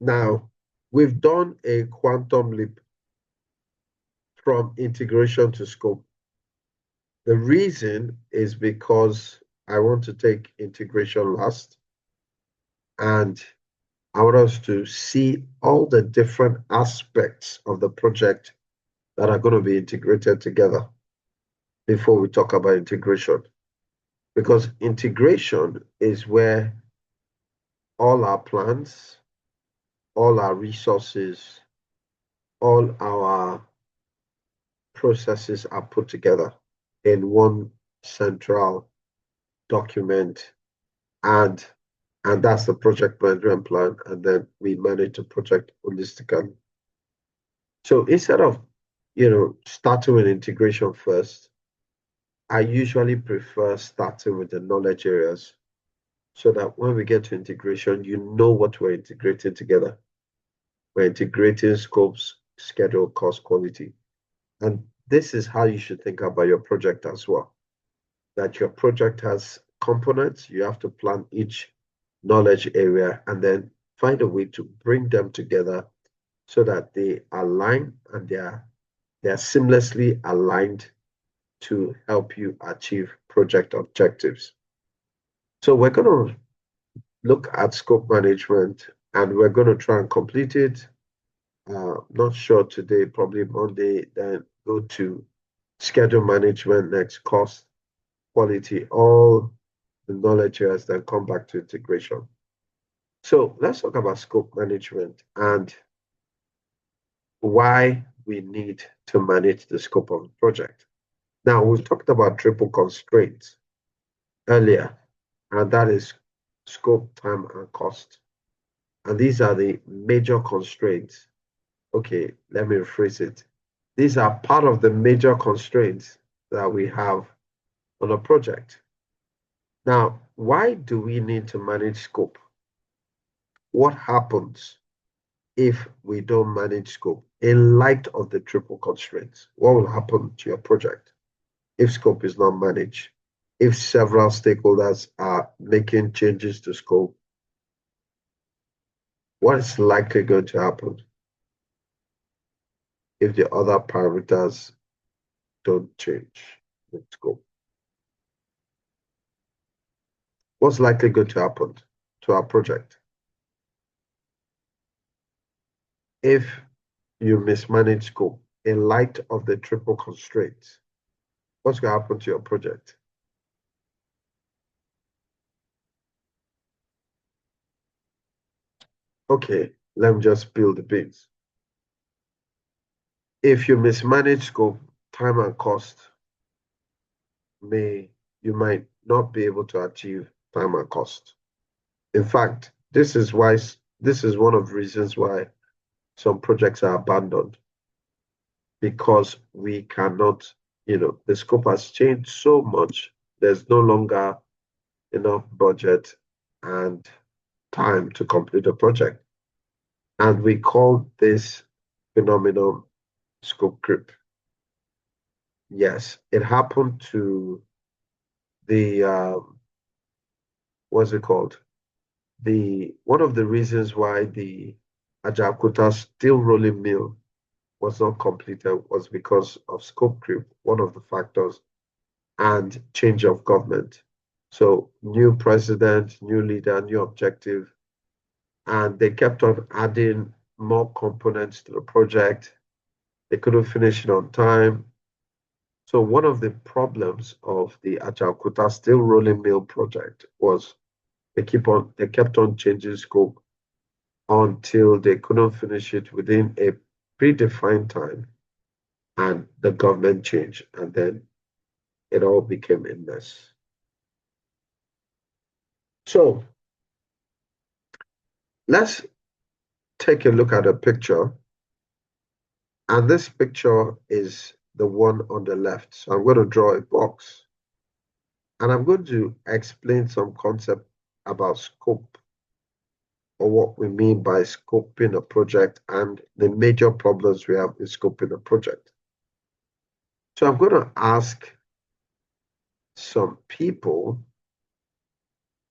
Now, we've done a quantum leap from integration to scope. The reason is because I want to take integration last, and I want us to see all the different aspects of the project that are going to be integrated together before we talk about integration. Because integration is where all our plans, all our resources, all our processes are put together in one central document, and that's the project management plan, and then we manage the project holistically. So instead of starting with integration first, I usually prefer starting with the knowledge areas so that when we get to integration, you know what we're integrating together. We're integrating scopes, schedule, cost, quality. And this is how you should think about your project as well. That your project has components, you have to plan each knowledge area and then find a way to bring them together so that they align and they're seamlessly aligned to help you achieve project objectives. So we're going to look at scope management and we're going to try and complete it. Not sure today, probably Monday, then go to schedule management next, cost, quality, all the knowledge areas, then come back to integration. So let's talk about scope management and why we need to manage the scope of the project. Now, we've talked about triple constraints earlier, and that is scope, time, and cost. And these are the major constraints. Okay, let me rephrase it. These are part of the major constraints that we have on a project. Now, why do we need to manage scope? What happens if we don't manage scope in light of the triple constraints? What will happen to your project if scope is not managed? If several stakeholders are making changes to scope, what is likely going to happen if the other parameters don't change with scope? What's likely going to happen to our project if you mismanage scope in light of the triple constraints? What's going to happen to your project? Okay, let me just spill the beans. If you mismanage scope, time and cost, you might not be able to achieve time and cost. In fact, this is one of the reasons why some projects are abandoned, because we cannot, the scope has changed so much. There's no longer enough budget and time to complete a project. And we call this phenomenon scope creep. Yes, it happened to the what's it called? One of the reasons why the Ajaokuta steel rolling mill was not completed was because of scope creep, one of the factors, and change of government. So new president, new leader, new objective, and they kept on adding more components to the project. They couldn't finish it on time. So one of the problems of the Ajaokuta steel rolling mill project was they kept on changing scope until they couldn't finish it within a predefined time, and the government changed, and then it all became a mess. So let's take a look at a picture, and this picture is the one on the left. So I'm going to draw a box, and I'm going to explain some concept about scope, or what we mean by scoping a project and the major problems we have in scoping a project. So I'm going to ask some people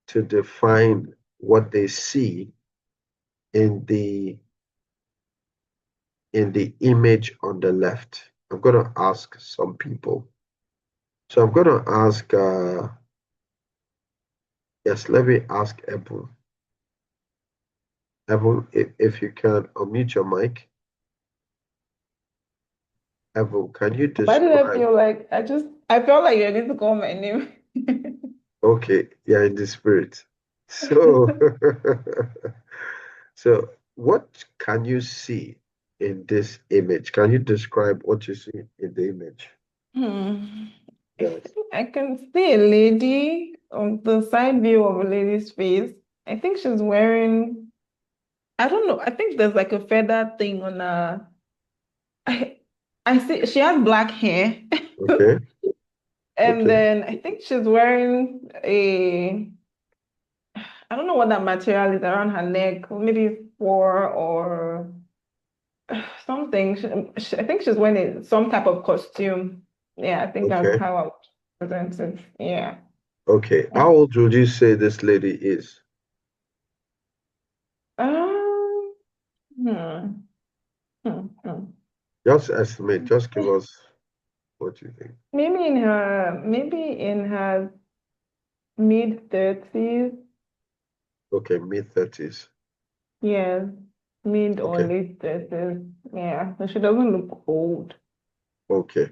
to define what they see in the image on the left. I'm going to ask some people. So I'm going to ask, yes, let me ask Ebu. Ebu, if you can unmute your mic. Ebu, can you Why did I describe? feel like I felt like you're going to call my name? Okay, yeah, in the spirit. So, so what can you see in this image? Can you describe what you see in the image? Hmm. I Yes. think I can see a lady on the side view of a lady's face. I think she's wearing, I don't know, I think there's like a feather thing on her. I, I see she has black hair. Okay. And Okay. then I think she's wearing I don't know what that material is around her neck, maybe four or something. I think she's wearing some type of costume. Yeah, I think that's Okay. how I would present it. Yeah. Okay. How old would you say this lady is? Um, hmm, hmm. Just estimate. Just give us what you think. Maybe in her mid 30s. Okay, mid 30s. Yeah, mid or Okay. late 30s. Yeah, so she doesn't look old. Okay.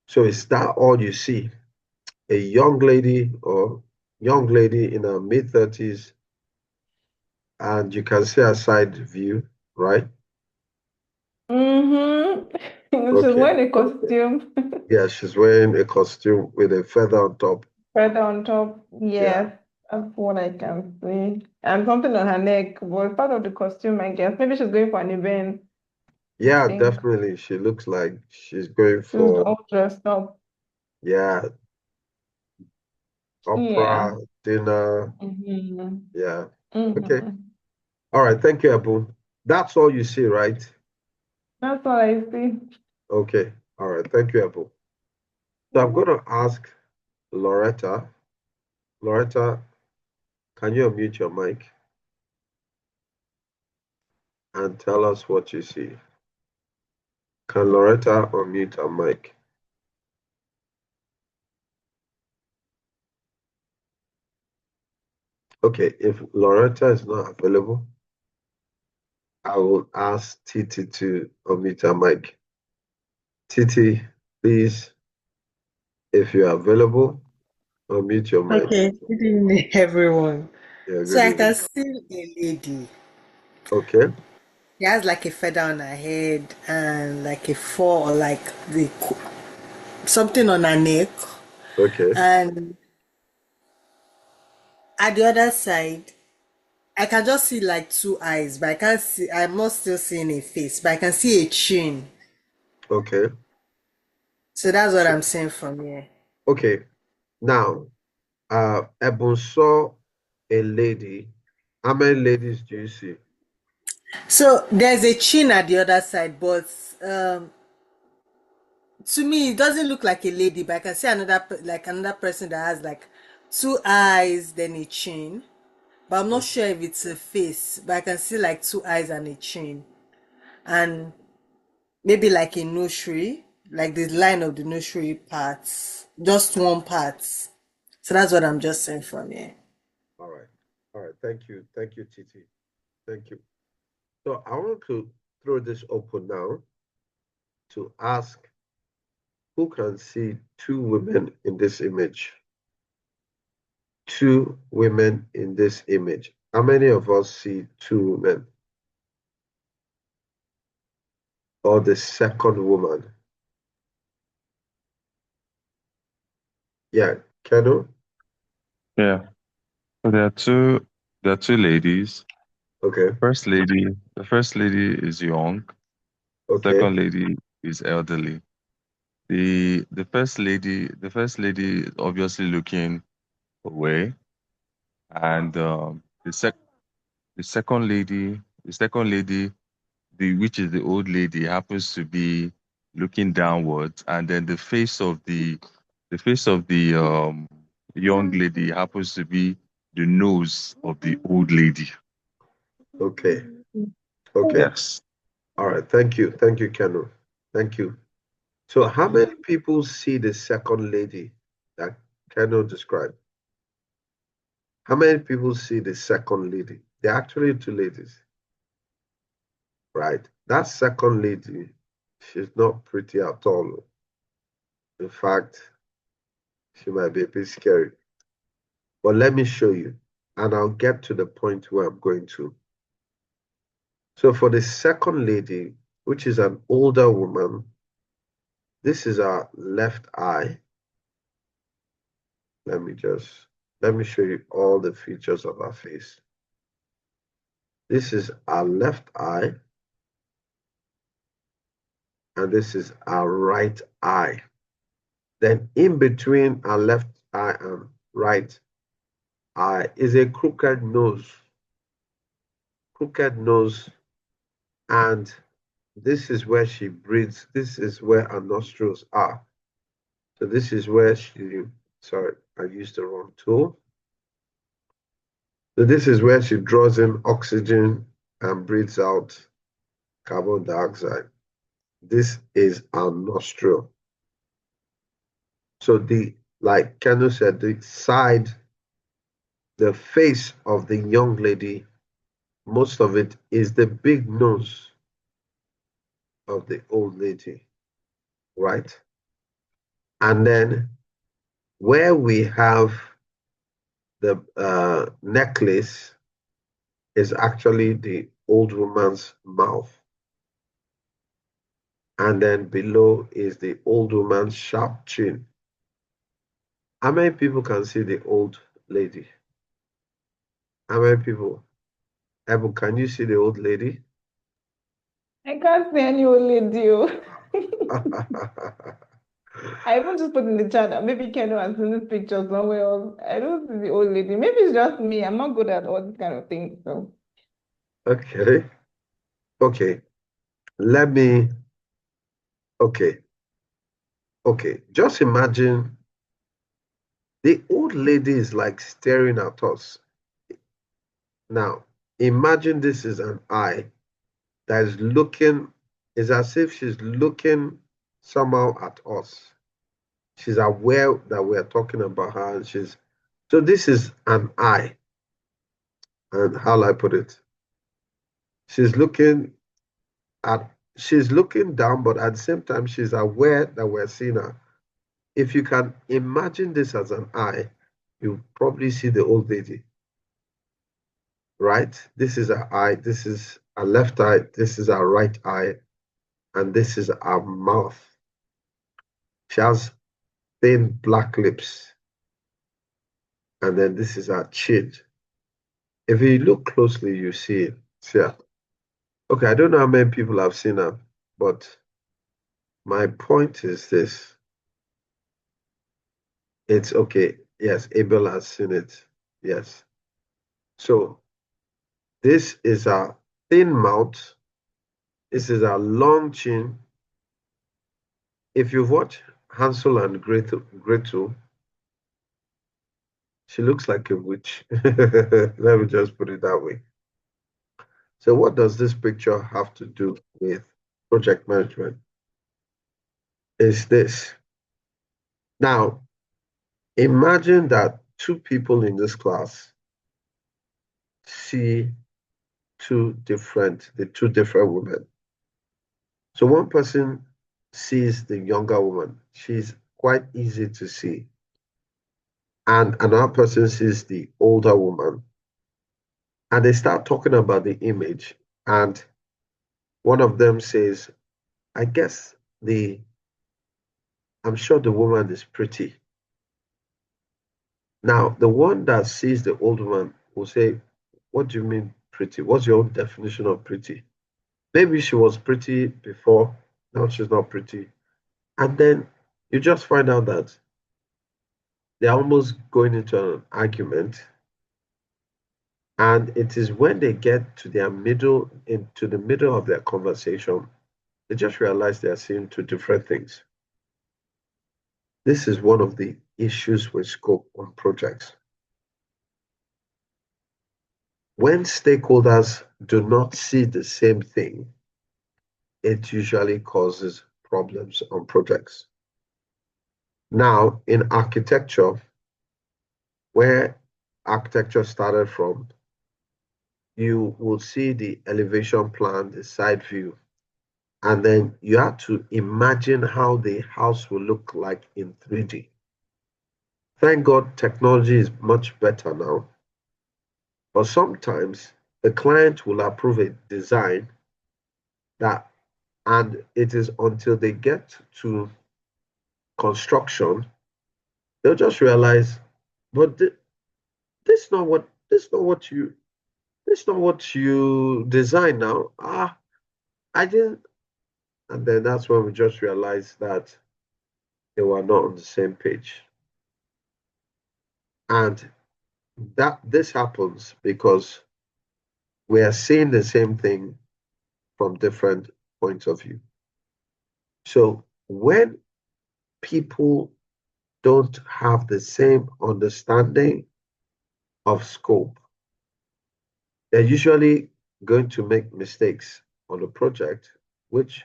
So is that all you see? A young lady in her mid 30s, and you can see her side view, right? Mm-hmm. She's Okay. wearing a costume. Yeah, she's wearing a costume with a feather on top. Feather on top. Yeah. Yes, that's what I can see. And something on her neck was part of the costume, I guess. Maybe she's going for an event, I Yeah, think. definitely. She looks like she's going She's for, all dressed up. yeah, Yeah. opera, dinner. Mm-hmm. Yeah. Okay. Mm-hmm. All right. Thank you, Abu. That's all you see, right? That's all I see. Okay. All right. Thank you, Abu. So I'm going to ask Loretta. Loretta, can you unmute your mic and tell us what you see? Can Loretta unmute her mic? Okay. If Loretta is not available, I will ask Titi to unmute her mic. Titi, please, if you're available, unmute your mic. Okay, good evening, everyone. Yeah, So good I can evening. see a lady. Okay. She has like a feather on her head and like a four or like something on her neck. Okay. And at the other side, I can just see like two eyes, but I can't see. I'm not still seeing a face, but I can see a chin. Okay. So that's what So, I'm saying from here. okay. Now, Ebon saw a lady. How many ladies do you see? So there's a chin at the other side, but to me it doesn't look like a lady. But I can see like another person that has like two eyes, then a chin. But I'm not Okay. sure if it's a face, but I can see like two eyes and a chin, and maybe like a nursery, like the line of the nursery parts, just one part. So that's what I'm just saying from here. All right. All right. Thank you. Thank you, Titi. Thank you. So I want to throw this open now to ask who can see two women in this image? Two women in this image. How many of us see two women or the second woman? Yeah, Keno? Yeah. So there are two ladies. Okay, The first lady is young. okay, Second lady is elderly. The first lady is obviously looking away, and the second lady, which is the old lady, happens to be looking downwards, and then the face of the young lady happens to be the nose of the old lady. Okay. Okay. Yes. All right. Thank you. Thank you, Kenu. Thank you. So how many people see the second lady that Kenu described? How many people see the second lady? There are actually two ladies, right? That second lady, she's not pretty at all. In fact, she might be a bit scary. But let me show you, and I'll get to the point where I'm going to. So for the second lady, which is an older woman, this is our left eye. Let me show you all the features of her face. This is our left eye, and this is our right eye. Then in between our left eye and right eye is a crooked nose. Crooked nose, and this is where she breathes. This is where her nostrils are. So this is where sorry, I used the wrong tool. So this is where she draws in oxygen and breathes out carbon dioxide. This is our nostril. So like Kenu said, the face of the young lady, most of it is the big nose of the old lady, right? And then where we have the necklace is actually the old woman's mouth. And then below is the old woman's sharp chin. How many people can see the old lady? How many people? Ebu, can you see the old lady? I can't see any old lady. I even just put in the chat that maybe Kenu has seen this picture somewhere else. I don't see the old lady. Maybe it's just me. I'm not good at all this kind of things. So Okay. Okay. Let me. Okay. Okay. Just imagine the old lady is like staring at us. Now, imagine this is an eye that is looking, it's as if she's looking somehow at us. She's aware that we're talking about her, and so this is an eye. And how will I put it? She's looking she's looking down, but at the same time, she's aware that we're seeing her. If you can imagine this as an eye, you probably see the old lady, right? This is her eye, this is our left eye, this is our right eye, and this is our mouth. She has thin black lips, and then this is her chin. If you look closely, you see it. Yeah. Okay, I don't know how many people have seen her, but my point is this. It's okay. Yes, Abel has seen it. Yes. So this is a thin mouth. This is a long chin. If you've watched Hansel and Gretel, she looks like a witch. Let me just put it that way. So what does this picture have to do with project management? Is this. Now, imagine that two people in this class see two different women. So one person sees the younger woman. She's quite easy to see. And another person sees the older woman. And they start talking about the image. And one of them says, I guess I'm sure the woman is pretty. Now, the one that sees the old woman will say, what do you mean pretty? What's your own definition of pretty? Maybe she was pretty before, now she's not pretty. And then you just find out that they're almost going into an argument. And it is when they get to into the middle of their conversation, they just realize they are seeing two different things. This is one of the issues with scope on projects. when stakeholders do not see the same thing, it usually causes problems on projects. Now, in architecture, where architecture started from, you will see the elevation plan, the side view, and then you have to imagine how the house will look like in 3D. Thank God technology is much better now, but sometimes the client will approve a design that, and it is until they get to construction, they'll just realize, but this is not what you design now. I didn't, and then that's when we just realized that they were not on the same page. And that this happens because we are seeing the same thing from different points of view. So when people don't have the same understanding of scope, they're usually going to make mistakes on a project, which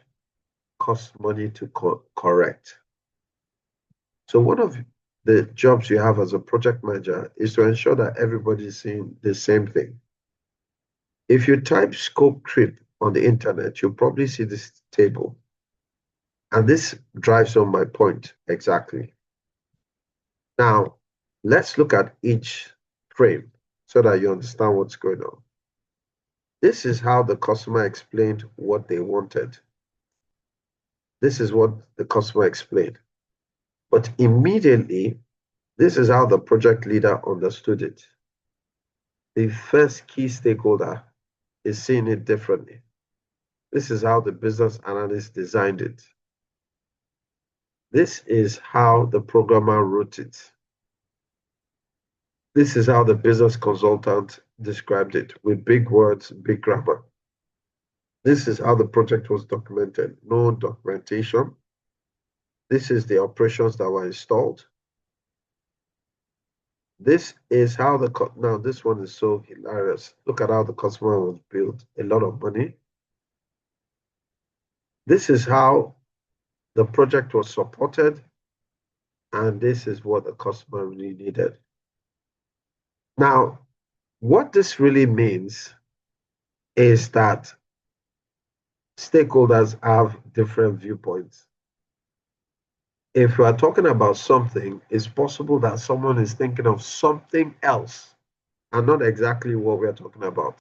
costs money to correct. So one of the jobs you have as a project manager is to ensure that everybody's seeing the same thing. If you type scope creep on the internet, you'll probably see this table. And this drives home my point exactly. Now, let's look at each frame so that you understand what's going on. This is how the customer explained what they wanted. This is what the customer explained. But immediately, this is how the project leader understood it. The first key stakeholder is seeing it differently. This is how the business analyst designed it. This is how the programmer wrote it. This is how the business consultant described it with big words, big grammar. This is how the project was documented, no documentation. This is the operations that were installed. This is how now this one is so hilarious. Look at how the customer was billed, a lot of money. This is how the project was supported, and this is what the customer really needed. Now, what this really means is that stakeholders have different viewpoints. If we are talking about something, it's possible that someone is thinking of something else and not exactly what we are talking about.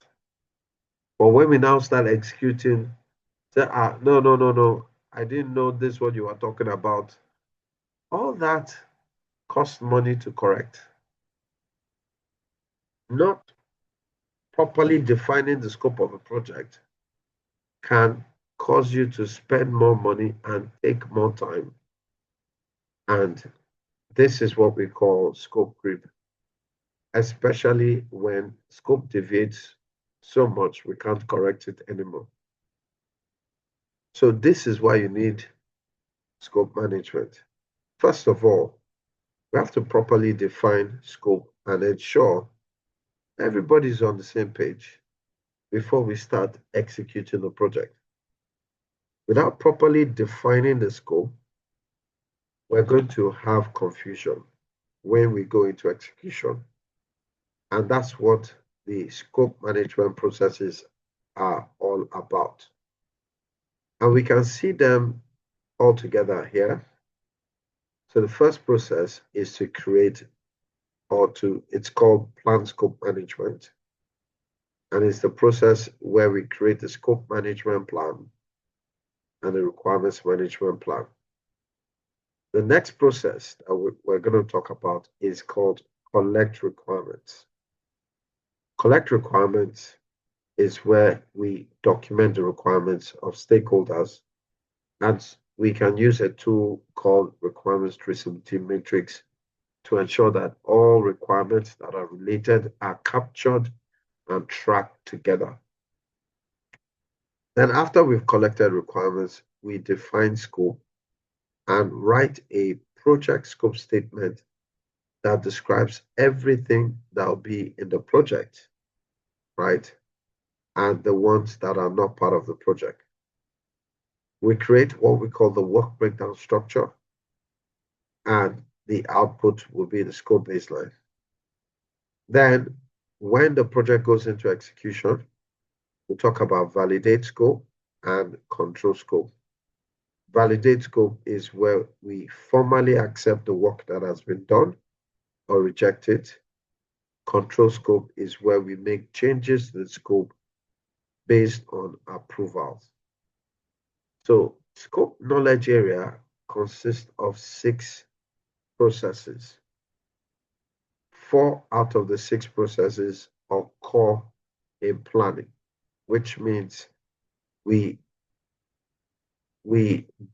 But when we now start executing, say, no, I didn't know this what you were talking about. All that costs money to correct. Not properly defining the scope of a project can cause you to spend more money and take more time. And this is what we call scope creep, especially when scope deviates so much we can't correct it anymore. So this is why you need scope management. First of all, we have to properly define scope and ensure everybody's on the same page before we start executing the project. Without properly defining the scope, we're going to have confusion when we go into execution. And that's what the scope management processes are all about. And we can see them all together here. So the first process is to create it's called plan scope management. And it's the process where we create the scope management plan and the requirements management plan. The next process that we're going to talk about is called collect requirements. Collect requirements is where we document the requirements of stakeholders, and we can use a tool called requirements traceability matrix to ensure that all requirements that are related are captured and tracked together. Then after we've collected requirements, we define scope and write a project scope statement that describes everything that will be in the project. right? And the ones that are not part of the project. We create what we call the work breakdown structure, and the output will be the scope baseline. Then, when the project goes into execution, we'll talk about validate scope and control scope. Validate scope is where we formally accept the work that has been done or reject it. Control scope is where we make changes to the scope based on approvals. So scope knowledge area consists of 6 processes. 4 out of the 6 processes occur in planning, which means we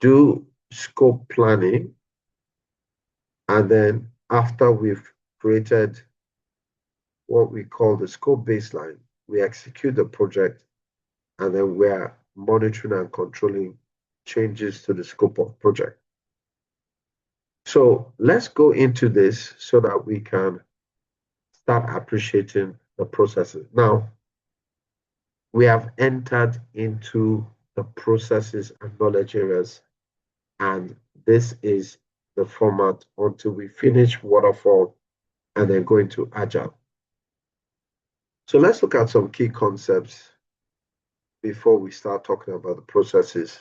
do scope planning, and then after we've created what we call the scope baseline, we execute the project, and then we're monitoring and controlling changes to the scope of project. So let's go into this so that we can start appreciating the processes. Now, we have entered into the processes and knowledge areas, and this is the format until we finish waterfall and then go into agile. So let's look at some key concepts before we start talking about the processes,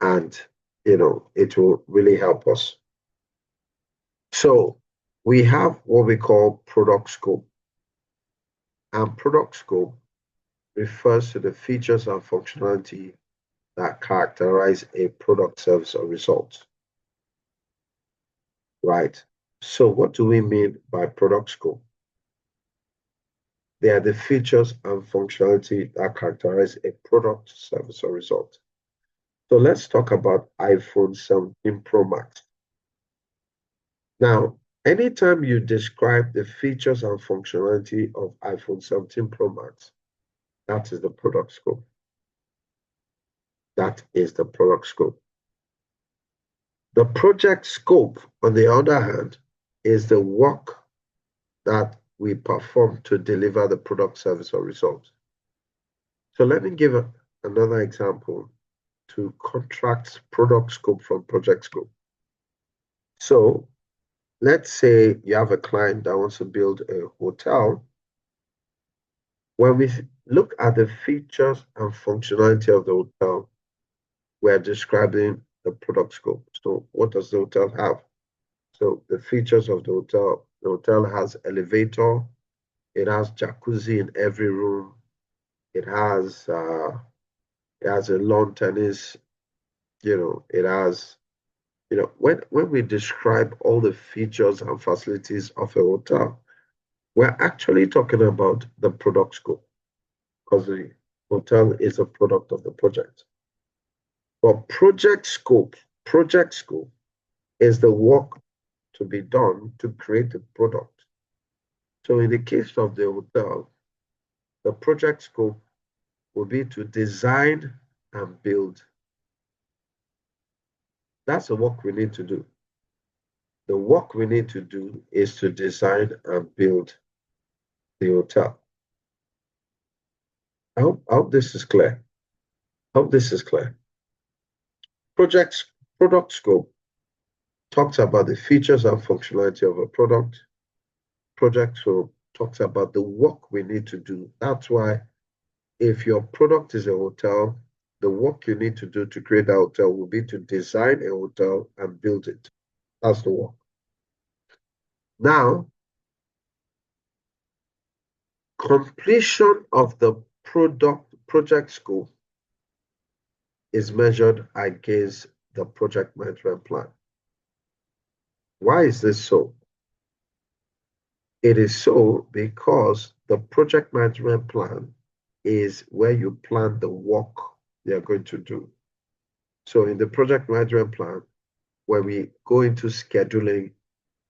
and it will really help us. So we have what we call product scope, and product scope refers to the features and functionality that characterize a product, service, or result. Right? So what do we mean by product scope? They are the features and functionality that characterize a product, service, or result. So let's talk about iPhone 17 Pro Max. Now, anytime you describe the features and functionality of iPhone 17 Pro Max, that is the product scope. That is the product scope. The project scope, on the other hand, is the work that we perform to deliver the product, service, or result. So let me give another example to contrast product scope from project scope. So let's say you have a client that wants to build a hotel. When we look at the features and functionality of the hotel, we're describing the product scope. So what does the hotel have? So the features of the hotel has elevator, it has jacuzzi in every room, it has a lawn tennis, it has, when we describe all the features and facilities of a hotel, we're actually talking about the product scope, because the hotel is a product of the project. But project scope is the work to be done to create the product. So in the case of the hotel, the project scope will be to design and build. That's the work we need to do. The work we need to do is to design and build the hotel. I hope this is clear. Product scope talks about the features and functionality of a product. Project scope talks about the work we need to do. That's why if your product is a hotel, the work you need to do to create a hotel will be to design a hotel and build it. That's the work. Now, completion of the project scope is measured against the project management plan. Why is this so? It is so because the project management plan is where you plan the work you're going to do. So in the project management plan, when we go into scheduling,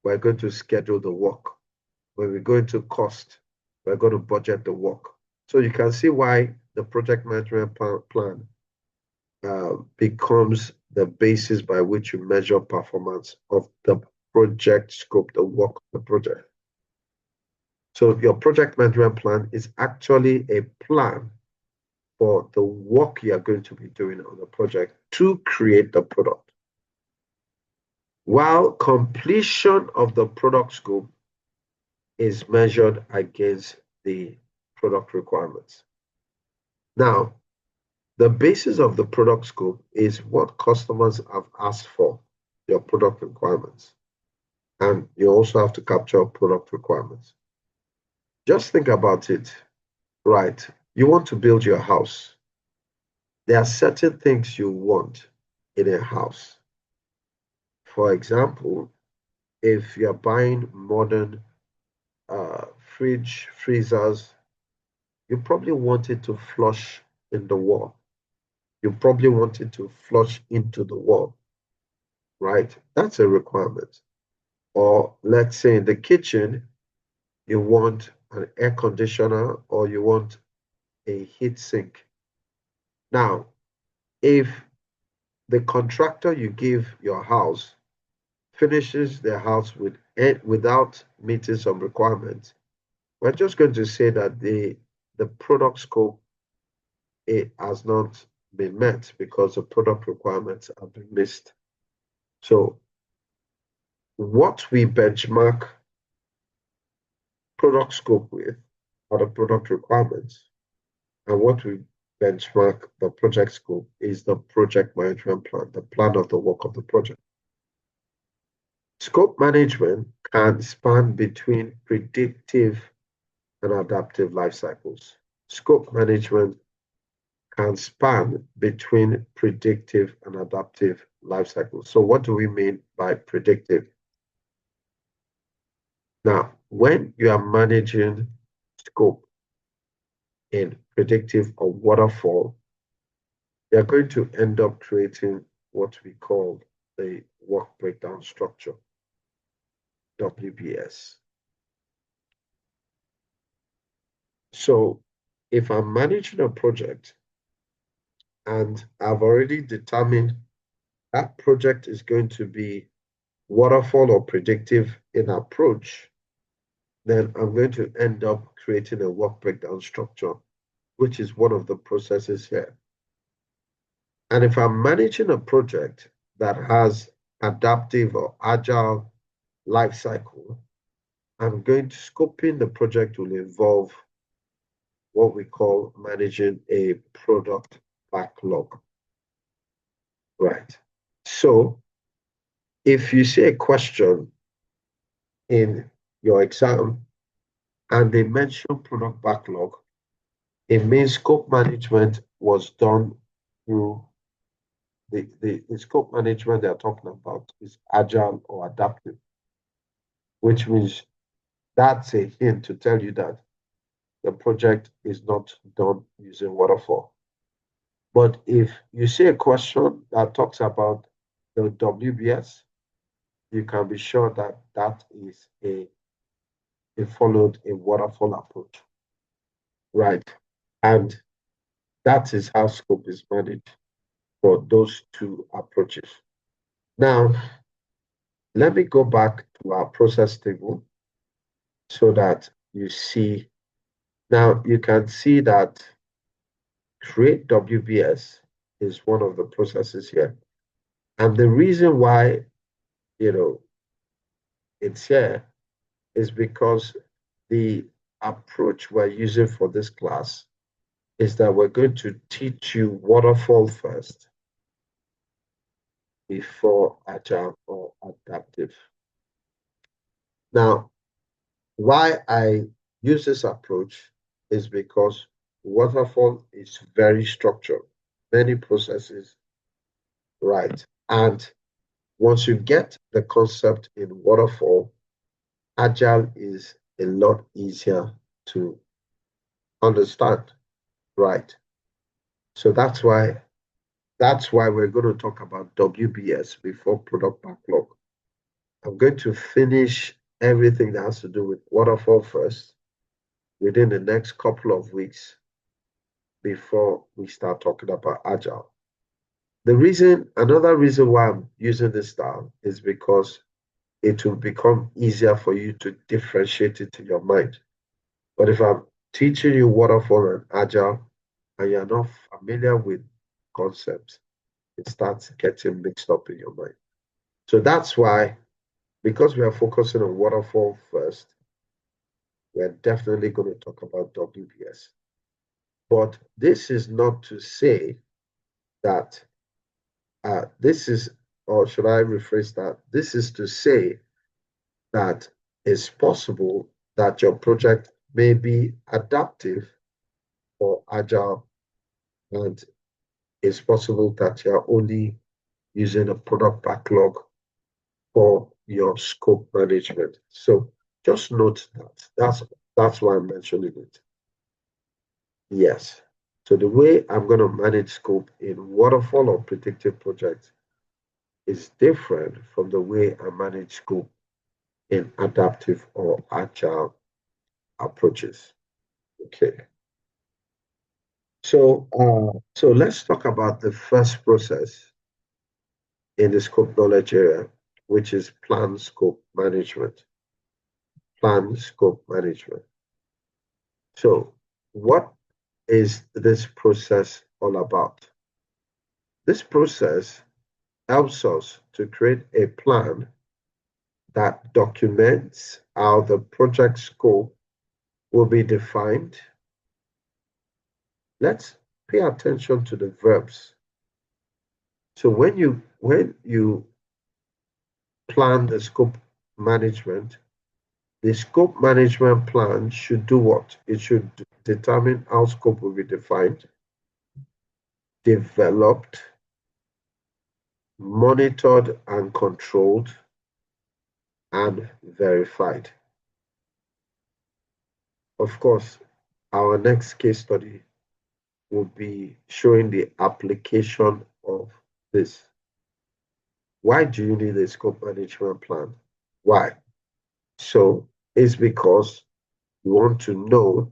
we're going to schedule the work. When we go into cost, we're going to budget the work. So you can see why the project management plan becomes the basis by which you measure performance of the project scope, the work of the project. So your project management plan is actually a plan for the work you are going to be doing on the project to create the product. While completion of the product scope is measured against the product requirements. Now, the basis of the product scope is what customers have asked for, your product requirements. And you also have to capture product requirements. Just think about it, right? You want to build your house. There are certain things you want in a house. For example, if you're buying modern freezers, you probably want it to flush in the wall. You probably want it to flush into the wall, right? That's a requirement. Or let's say in the kitchen, you want an air conditioner or you want a heat sink. Now, if the contractor you give your house finishes their house without meeting some requirements, we're just going to say that the product scope it has not been met because the product requirements have been missed. So what we benchmark product scope with are the product requirements, and what we benchmark the project scope is the project management plan, the plan of the work of the project. Scope management can span between predictive and adaptive life cycles. Scope management can span between predictive and adaptive life cycles. So what do we mean by predictive? Now, when you are managing scope in predictive or waterfall, you're going to end up creating what we call the work breakdown structure, WBS. So if I'm managing a project and I've already determined that project is going to be waterfall or predictive in approach, then I'm going to end up creating a work breakdown structure, which is one of the processes here. And if I'm managing a project that has adaptive or agile life cycle, I'm going to scoping the project will involve what we call managing a product backlog. Right. So if you see a question in your exam and they mention product backlog, it means scope management was done through the scope management they're talking about is agile or adaptive, which means that's a hint to tell you that the project is not done using waterfall. But if you see a question that talks about the WBS, you can be sure that that is it followed a waterfall approach, right? And that is how scope is managed for those two approaches. Now, let me go back to our process table so that you see. Now, you can see that create WBS is one of the processes here. And the reason why, it's here is because the approach we're using for this class is that we're going to teach you waterfall first before agile or adaptive. Now, why I use this approach is because waterfall is very structured, many processes, right? And once you get the concept in waterfall, agile is a lot easier to understand, right? So that's why we're going to talk about WBS before product backlog. I'm going to finish everything that has to do with waterfall first within the next couple of weeks before we start talking about agile. Another reason why I'm using this style is because it will become easier for you to differentiate it in your mind. But if I'm teaching you waterfall and agile and you're not familiar with concepts, it starts getting mixed up in your mind. So that's why, because we are focusing on waterfall first, we're definitely going to talk about WBS. But this is not to say that this is, or should I rephrase that? This is to say that it's possible that your project may be adaptive or agile, and it's possible that you're only using a product backlog for your scope management. So just note that. That's why I'm mentioning it. Yes. So the way I'm going to manage scope in waterfall or predictive projects is different from the way I manage scope in adaptive or agile approaches. Okay. So let's talk about the first process in the scope knowledge area, which is plan scope management. Plan scope management. So what is this process all about? This process helps us to create a plan that documents how the project scope will be defined. Let's pay attention to the verbs. So when you plan the scope management, the scope management plan should do what? It should determine how scope will be defined, developed, monitored and controlled, and verified. Of course, our next case study will be showing the application of this. Why do you need a scope management plan? Why? So it's because we want to know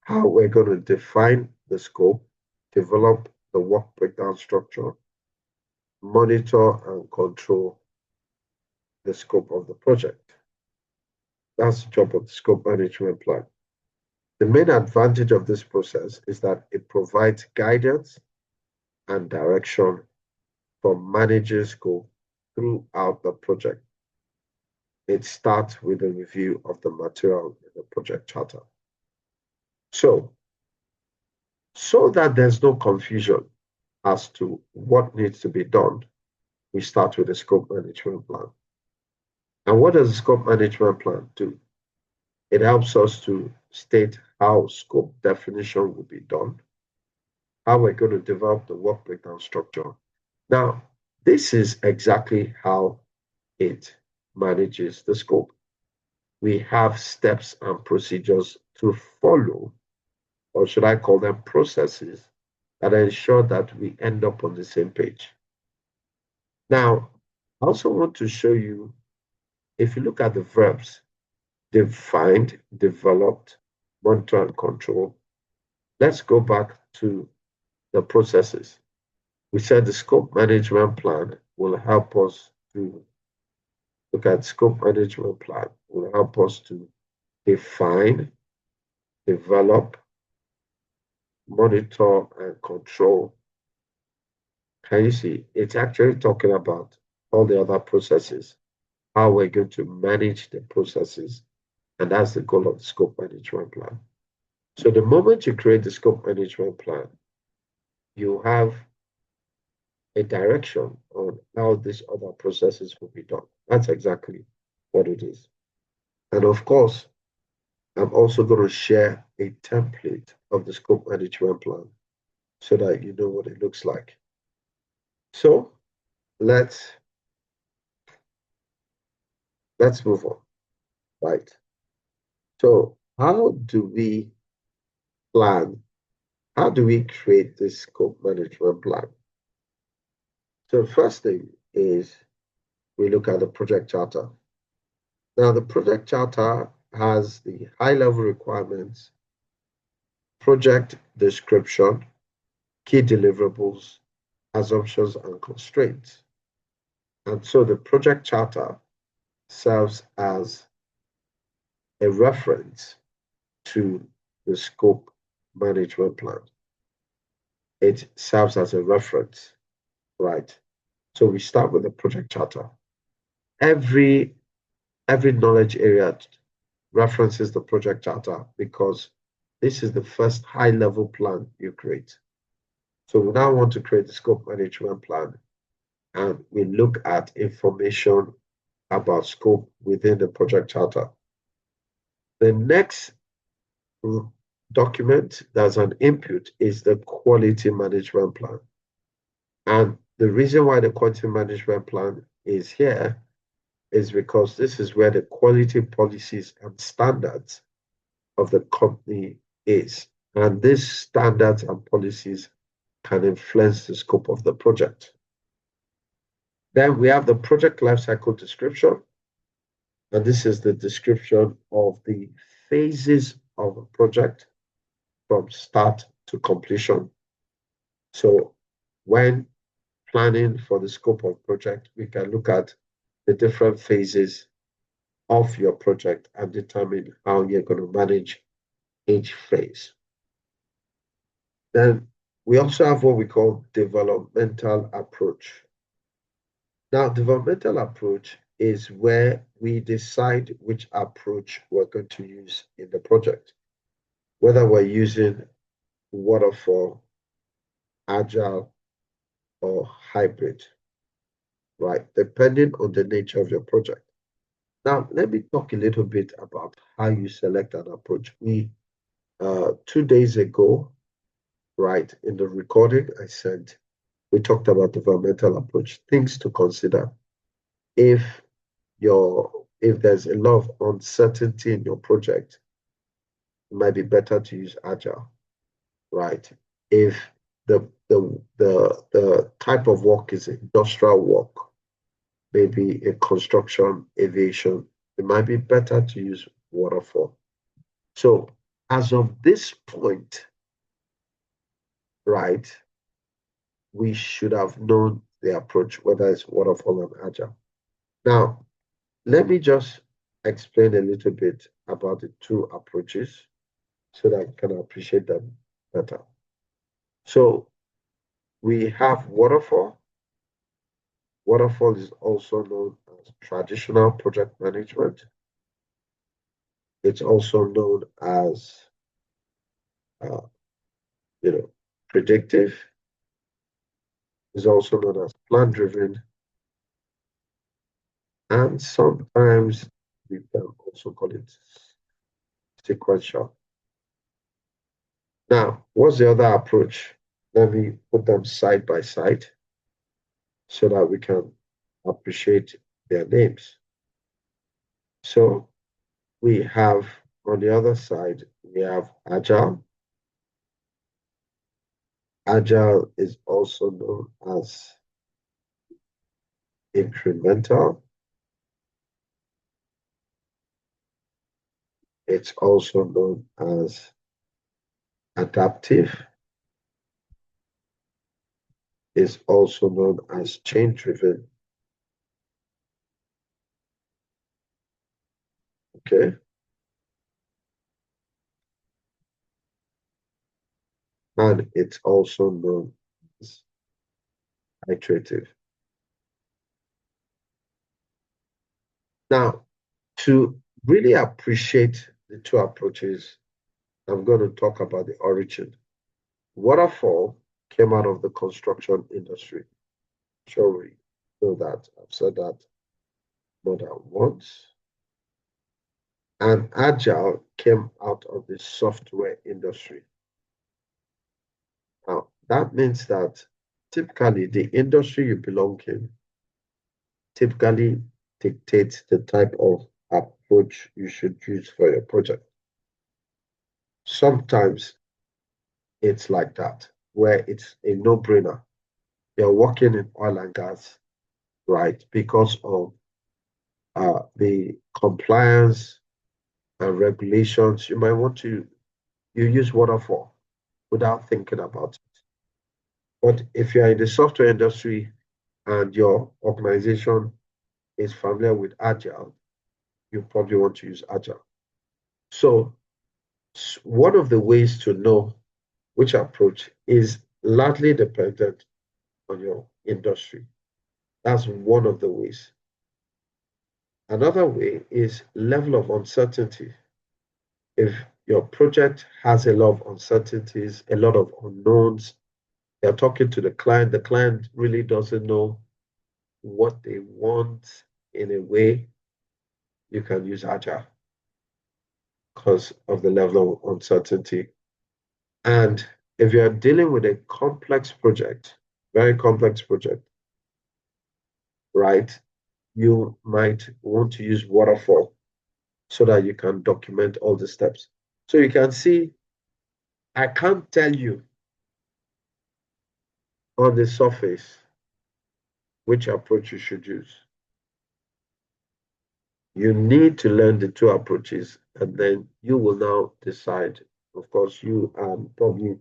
how we're going to define the scope, develop the work breakdown structure, monitor and control the scope of the project. That's the job of the scope management plan. The main advantage of this process is that it provides guidance and direction for managing scope throughout the project. It starts with a review of the material in the project charter. So that there's no confusion as to what needs to be done, we start with the scope management plan. And what does the scope management plan do? It helps us to state how scope definition will be done, how we're going to develop the work breakdown structure. Now, this is exactly how it manages the scope. We have steps and procedures to follow, or should I call them processes, that ensure that we end up on the same page. Now, I also want to show you, if you look at the verbs, defined, developed, monitor, and control. Let's go back to the processes. We said the scope management plan will help us to look at scope management plan, will help us to define, develop, monitor, and control. Can you see? It's actually talking about all the other processes, how we're going to manage the processes, and that's the goal of the scope management plan. So the moment you create the scope management plan, you have a direction on how these other processes will be done. That's exactly what it is. And of course, I'm also going to share a template of the scope management plan so that you know what it looks like. So let's move on, right? So how do we plan? How do we create this scope management plan? So the first thing is we look at the project charter. Now, the project charter has the high-level requirements, project description, key deliverables, assumptions, and constraints. And so the project charter serves as a reference to the scope management plan. It serves as a reference, right? So we start with the project charter. Every knowledge area references the project charter because this is the first high-level plan you create. So we now want to create the scope management plan, and we look at information about scope within the project charter. The next document that's an input is the quality management plan. And the reason why the quality management plan is here is because this is where the quality policies and standards of the company is. And these standards and policies can influence the scope of the project. Then we have the project lifecycle description. And this is the description of the phases of a project from start to completion. So when planning for the scope of project, we can look at the different phases of your project and determine how you're going to manage each phase. Then we also have what we call developmental approach. Now, developmental approach is where we decide which approach we're going to use in the project, whether we're using waterfall, agile, or hybrid, right? Depending on the nature of your project. Now, let me talk a little bit about how you select an approach. 2 days ago, right, in the recording I sent, we talked about developmental approach, things to consider. If there's a lot of uncertainty in your project, it might be better to use agile, right? If the type of work is industrial work, maybe a construction, aviation, it might be better to use waterfall. So as of this point, right, we should have known the approach, whether it's waterfall and agile. Now, let me just explain a little bit about the two approaches so that you can appreciate them better. So we have waterfall. Waterfall is also known as traditional project management. It's also known as, predictive. It's also known as plan-driven. And sometimes we can also call it sequential. Now, what's the other approach? Let me put them side by side so that we can appreciate their names. So we have, on the other side, we have agile. Agile is also known as incremental. It's also known as adaptive. It's also known as change-driven. Okay. And it's also known as iterative. Now, to really appreciate the two approaches, I'm going to talk about the origin. Waterfall came out of the construction industry. Sure, we know that. I've said that more than once. And agile came out of the software industry. Now, that means that typically the industry you belong in typically dictates the type of approach you should use for your project. Sometimes it's like that, where it's a no-brainer. You're working in oil and gas, right? Because of the compliance and regulations, you might want to use waterfall without thinking about it. But if you're in the software industry and your organization is familiar with agile, you probably want to use agile. So One of the ways to know which approach is largely dependent on your industry. That's one of the ways. Another way is level of uncertainty. If your project has a lot of uncertainties, a lot of unknowns, you're talking to the client really doesn't know what they want in a way, you can use Agile because of the level of uncertainty. And if you're dealing with a complex project, very complex project, right, you might want to use waterfall so that you can document all the steps. So you can see, I can't tell you on the surface which approach you should use. You need to learn the two approaches, and then you will now decide. Of course, you and probably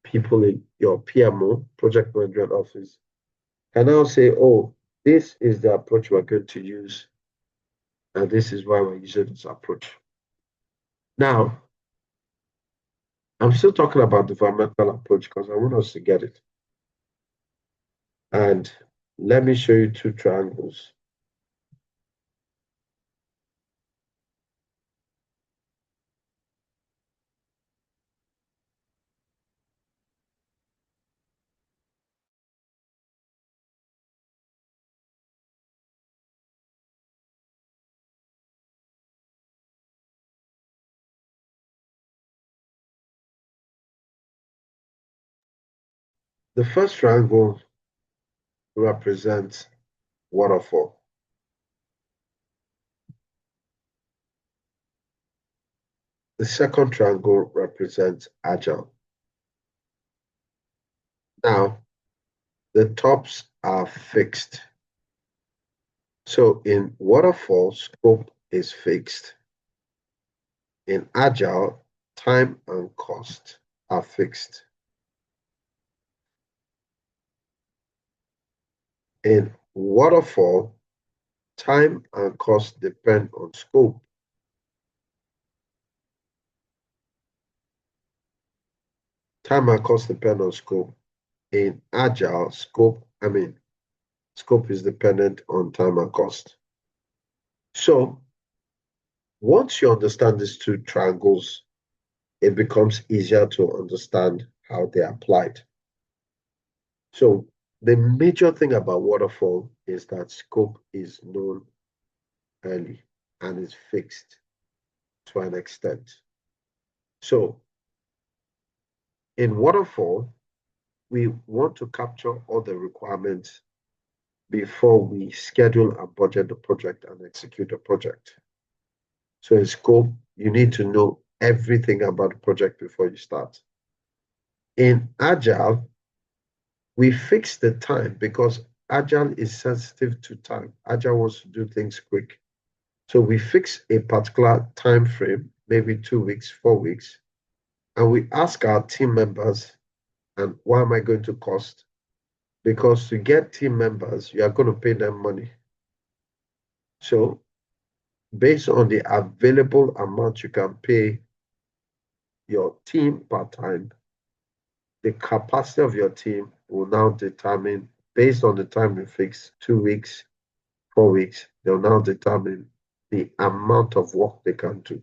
people in your PMO, project management office, can now say, oh, this is the approach we're going to use, and this is why we're using this approach. Now, I'm still talking about developmental approach because I want us to get it. And let me show you two triangles. The first triangle represents waterfall. The second triangle represents agile. Now, the tops are fixed. So in waterfall, scope is fixed. In agile, time and cost are fixed. In waterfall, time and cost depend on scope. Time and cost depend on scope. In agile, scope is dependent on time and cost. So once you understand these two triangles, it becomes easier to understand how they're applied. So the major thing about waterfall is that scope is known early and is fixed to an extent. So in waterfall, we want to capture all the requirements before we schedule and budget the project and execute the project. So in scope, you need to know everything about the project before you start. In agile, we fix the time because agile is sensitive to time. Agile wants to do things quick. So we fix a particular time frame, maybe 2 weeks, 4 weeks, and we ask our team members, and why am I going to cost? Because to get team members, you are going to pay them money. So based on the available amount you can pay your team per time, the capacity of your team will now determine, based on the time you fix, 2 weeks, 4 weeks, they'll now determine the amount of work they can do.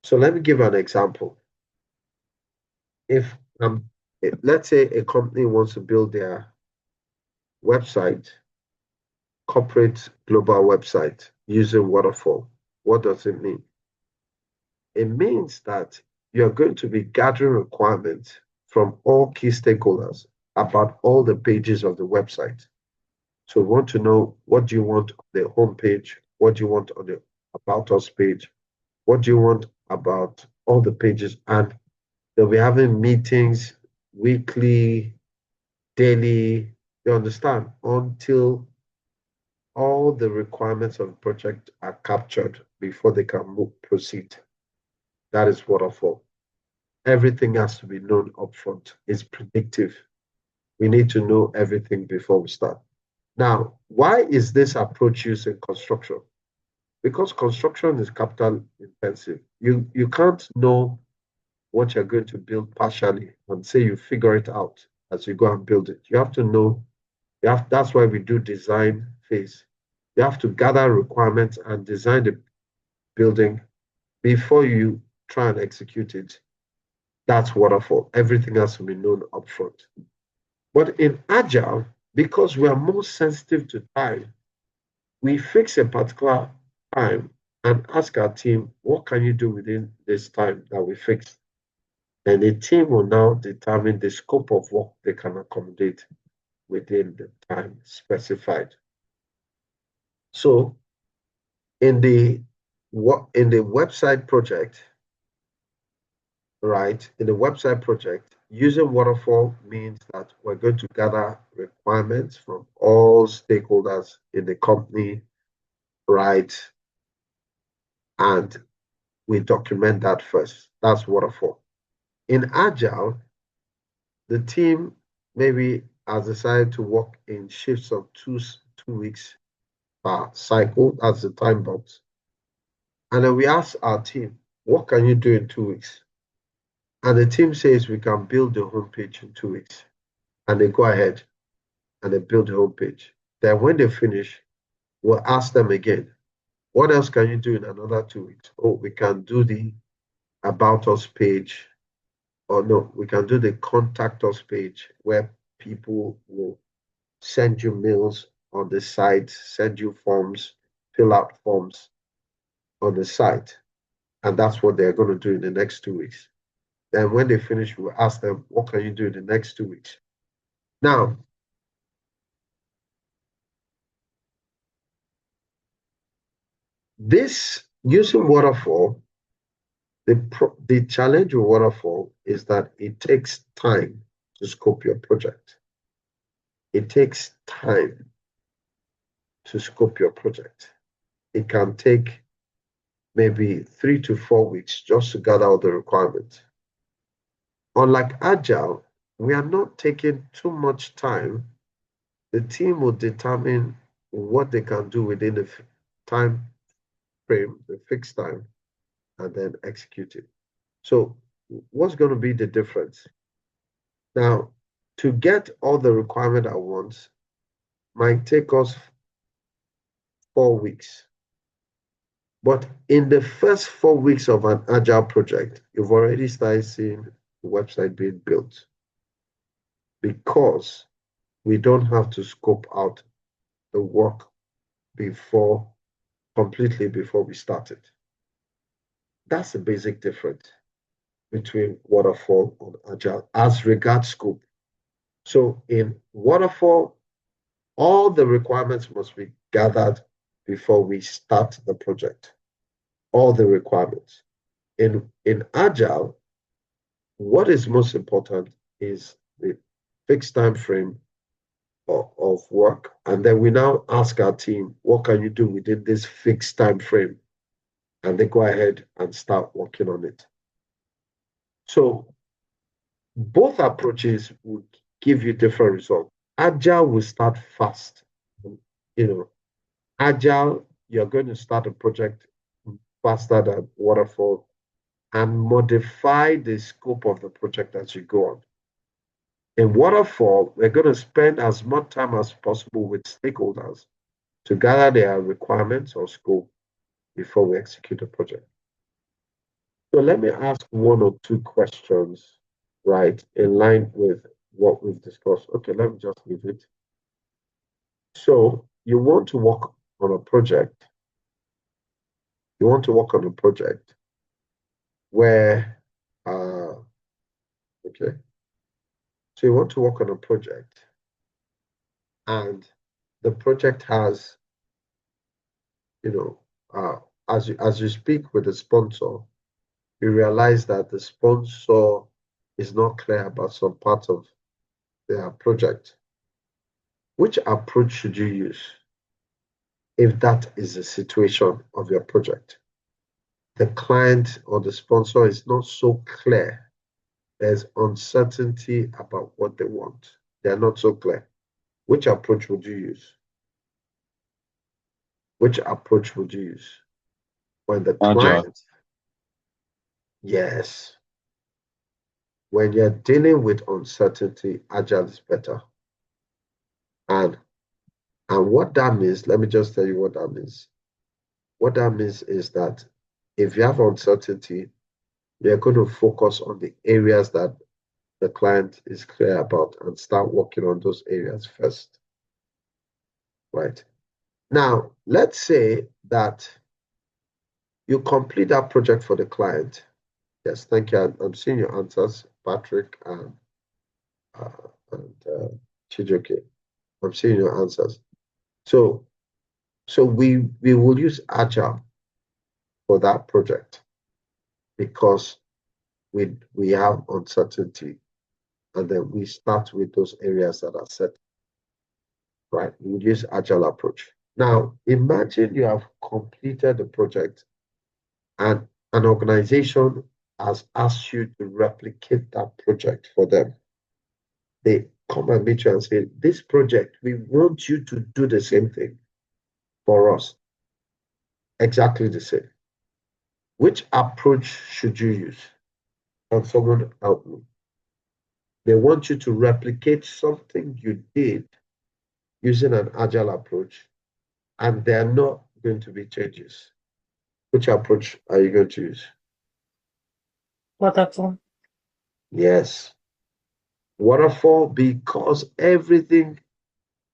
So let me give an example. If let's say a company wants to build their website, corporate global website using waterfall, what does it mean? It means that you're going to be gathering requirements from all key stakeholders about all the pages of the website. So we want to know, what do you want on the homepage? What do you want on the About Us page? What do you want about all the pages? And they'll be having meetings weekly, daily, you understand, until all the requirements of the project are captured before they can proceed. That is waterfall. Everything has to be known upfront. It's predictive. We need to know everything before we start. Now, why is this approach used in construction? because construction is capital intensive, you can't know what you're going to build partially and say you figure it out as you go and build it. You have to know, that's why we do design phase. You have to gather requirements and design the building before you try and execute it. That's waterfall. Everything has to be known upfront. But in Agile, because we are more sensitive to time, we fix a particular time and ask our team, what can you do within this time that we fixed? And the team will now determine the scope of work they can accommodate within the time specified. So in the website project, right? In the website project, using waterfall means that we're going to gather requirements from all stakeholders in the company, right? And we document that first. That's waterfall. In Agile, the team maybe has decided to work in shifts of two weeks per cycle. That's the time box. And then we ask our team, what can you do in 2 weeks? And the team says we can build the homepage in 2 weeks. And they go ahead and they build the homepage. Then when they finish, we'll ask them again, what else can you do in another 2 weeks? Oh, we can do the About Us page. Or no, we can do the Contact Us page where people will send you mails on the site, send you forms, fill out forms on the site. And that's what they're going to do in the next 2 weeks. Then when they finish, we'll ask them, what can you do in the next 2 weeks? Now, this using waterfall, the challenge with waterfall is that it takes time to scope your project. It takes time to scope your project. It can take maybe 3 to 4 weeks just to gather all the requirements. Unlike Agile, we are not taking too much time. The team will determine what they can do within the time frame, the fixed time, and then execute it. So what's going to be the difference? Now, to get all the requirement at once might take us 4 weeks. But in the first 4 weeks of an Agile project, you've already started seeing the website being built because we don't have to scope out the work completely before we start it. That's the basic difference between waterfall and Agile as regards scope. So in waterfall, all the requirements must be gathered before we start the project. All the requirements. In Agile, what is most important is the fixed time frame of work. And then we now ask our team, what can you do within this fixed time frame? And they go ahead and start working on it. So both approaches would give you different results. Agile will start fast. Agile, you're going to start a project faster than waterfall and modify the scope of the project as you go on. In waterfall, we're going to spend as much time as possible with stakeholders to gather their requirements or scope before we execute a project. So let me ask 1 or 2 questions, right, in line with what we've discussed. Okay, let me just leave it. So you want to work on a project. You want to work on a project where, okay. So you want to work on a project and the project has, as you speak with the sponsor, you realize that the sponsor is not clear about some part of their project. Which approach should you use if that is the situation of your project? The client or the sponsor is not so clear. There's uncertainty about what they want. They're not so clear. Which approach would you use? Which approach would you use? When the Agile. client, yes, when you're dealing with uncertainty, agile is better. And what that means, let me just tell you what that means. What that means is that if you have uncertainty, you're going to focus on the areas that the client is clear about and start working on those areas first. Right. Now, let's say that you complete that project for the client. Yes, thank you. I'm seeing your answers, Patrick and Chijoke. I'm seeing your answers. So we will use Agile for that project because we have uncertainty, and then we start with those areas that are set. Right, we use Agile approach. Now, imagine you have completed the project and an organization has asked you to replicate that project for them. They come and meet you and say, this project, we want you to do the same thing for us. Exactly the same. Which approach should you use? Can someone help me? They want you to replicate something you did using an agile approach, and there are not going to be changes. Which approach are you going to use? Waterfall. Yes. Waterfall, because everything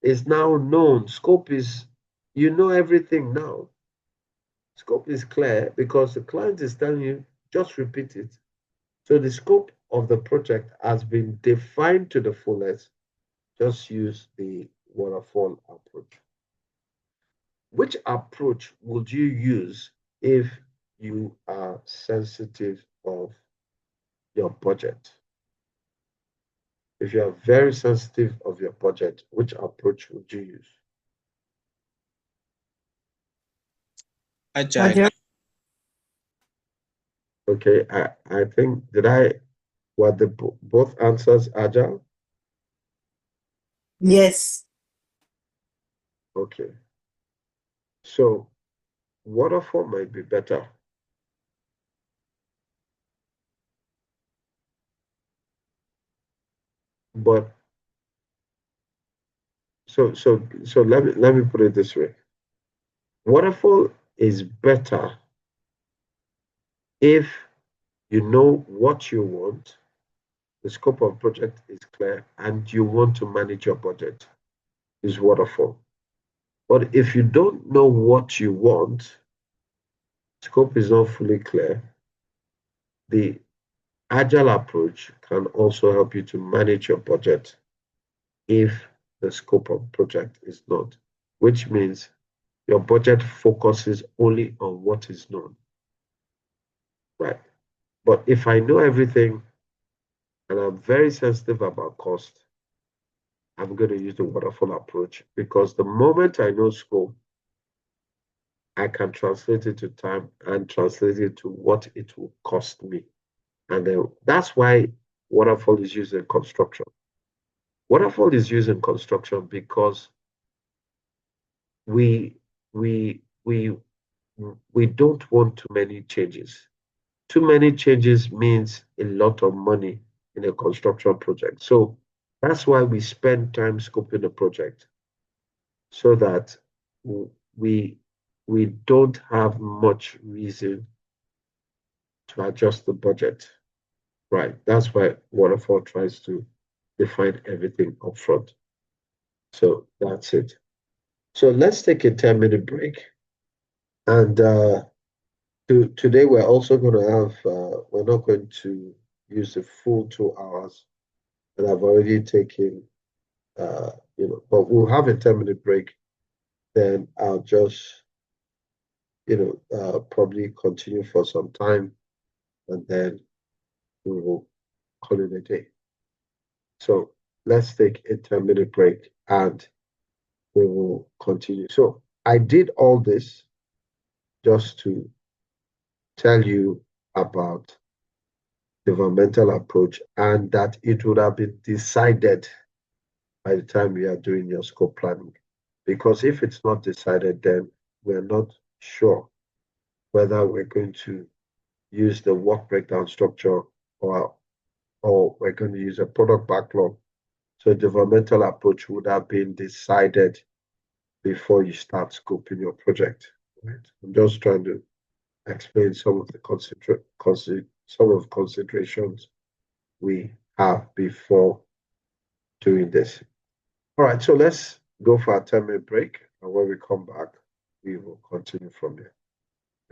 is now known. Scope is, you know everything now. Scope is clear because the client is telling you, just repeat it. So the scope of the project has been defined to the fullest. Just use the waterfall approach. Which approach would you use if you are sensitive of your budget? If you are very sensitive of your budget, which approach would you use? Agile. Okay, I think, were both answers agile? Yes. Okay. So waterfall might be better. But so let me put it this way. Waterfall is better if you know what you want, the scope of project is clear, and you want to manage your budget. Is waterfall. But if you don't know what you want, scope is not fully clear, the agile approach can also help you to manage your budget if the scope of project is not, which means your budget focuses only on what is known. Right. But if I know everything and I'm very sensitive about cost, I'm going to use the waterfall approach because the moment I know scope, I can translate it to time and translate it to what it will cost me. And then that's why waterfall is used in construction. Waterfall is used in construction because we don't want too many changes. Too many changes means a lot of money in a construction project. So that's why we spend time scoping the project so that we don't have much reason to adjust the budget. Right. That's why waterfall tries to define everything upfront. So that's it. So let's take a 10-minute break. And today we're also going to have, we're not going to use the full 2 hours that I've already taken, but we'll have a 10-minute break. Then I'll just, probably continue for some time and then we will call it a day. So let's take a 10-minute break and we will continue. So I did all this just to tell you about developmental approach and that it would have been decided by the time you are doing your scope planning. Because if it's not decided, then we're not sure whether we're going to use the work breakdown structure or we're going to use a product backlog. So a developmental approach would have been decided before you start scoping your project. Right? I'm just trying to explain some of the considerations we have before doing this. All right, so let's go for a 10-minute break, and when we come back, we will continue from there.